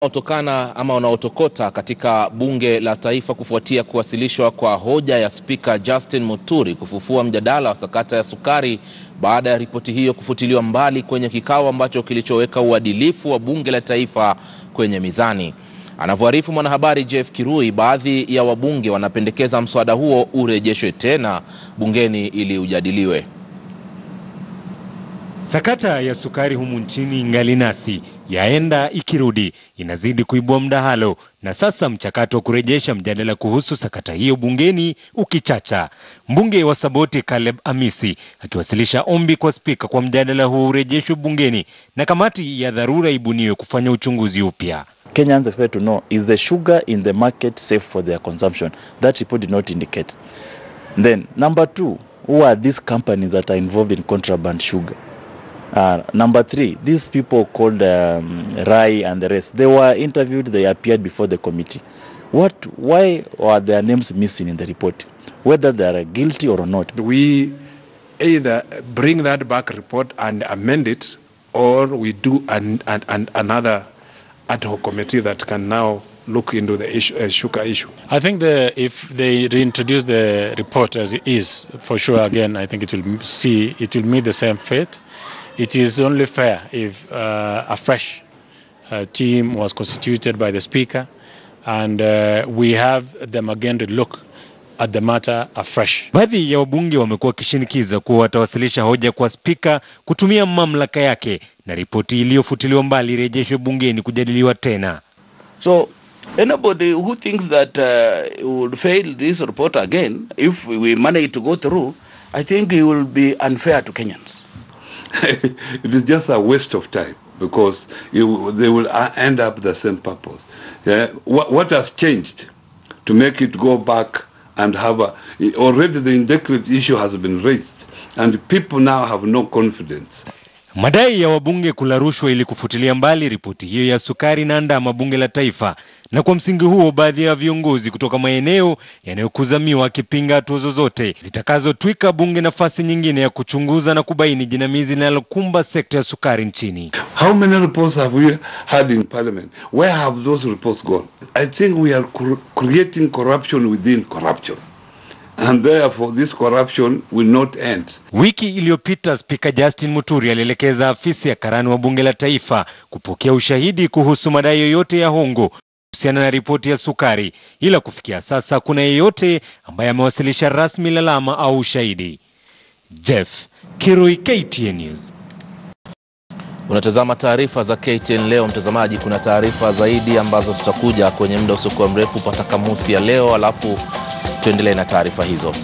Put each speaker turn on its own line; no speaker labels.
Utokana ama unaotokota katika bunge la taifa kufuatia kuwasilishwa kwa hoja ya Spika Justin Muturi kufufua mjadala wa sakata ya sukari baada ya ripoti hiyo kufutiliwa mbali kwenye kikao ambacho kilichoweka uadilifu wa bunge la taifa kwenye mizani. Anavyorifu mwanahabari Geff Kirui, baadhi ya wabunge wanapendekeza mswada huo urejeshwe tena bungeni ili ujadiliwe.
Sakata ya sukari humu nchini ingali nasi, yaenda ikirudi, inazidi kuibua mdahalo, na sasa mchakato wa kurejesha mjadala kuhusu sakata hiyo bungeni ukichacha. Mbunge wa Saboti Caleb Amisi akiwasilisha ombi kwa spika kwa mjadala huo urejeshwe bungeni na kamati ya dharura ibuniwe kufanya uchunguzi upya.
Kenyans expect to know, is the sugar in the market safe for their consumption? That report did not indicate. Then, number two, who are these companies that are involved in contraband sugar? Number three, these people called Rai and the rest, they were interviewed, they appeared before the committee. Why are their names missing in the report? Whether they are guilty or not.
We either bring that back report and amend it, or we do another ad hoc committee that can now look into the sugar issue.
I think if they reintroduce the report as it is, for sure, again, I think it will meet the same fate. It is only fair if a fresh team was constituted by the Speaker and we have them again to look at the matter afresh.
Baadhi ya wabunge wamekuwa kishinikiza kuwa watawasilisha hoja kwa Speaker kutumia mamlaka yake na ripoti iliyofutiliwa mbali rejeshwe bungeni kujadiliwa tena.
So anybody who thinks that will fail this report again, if we manage to go through, I think it will be unfair to Kenyans.
It is just a waste of time because they will end up the same purpose. Yeah? What has changed to make it go back and have already the indictment issue has been raised and people now have no confidence.
Madai ya wabunge kula rushwa ili kufutilia mbali ripoti hiyo ya sukari na andama bunge la taifa, na kwa msingi huo baadhi ya viongozi kutoka maeneo yanayokuzamiwa akipinga hatua zozote zitakazotwika bunge nafasi nyingine ya kuchunguza na kubaini jinamizi linalokumba sekta ya sukari nchini.
How many reports have we had in parliament? Where have those reports gone? I think we are creating corruption within corruption. And therefore this corruption will not end.
Wiki iliyopita Spika Justin Muturi alielekeza afisi ya karani wa bunge la taifa kupokea ushahidi kuhusu madai yoyote ya hongo kuhusiana na ripoti ya sukari, ila kufikia sasa kuna yeyote ambaye amewasilisha rasmi lalama au ushahidi. Geff Kirui, KTN News.
Unatazama taarifa za KTN leo mtazamaji, kuna taarifa zaidi ambazo tutakuja kwenye muda usiokuwa mrefu. Pata kamusi ya leo alafu tuendelee na taarifa hizo.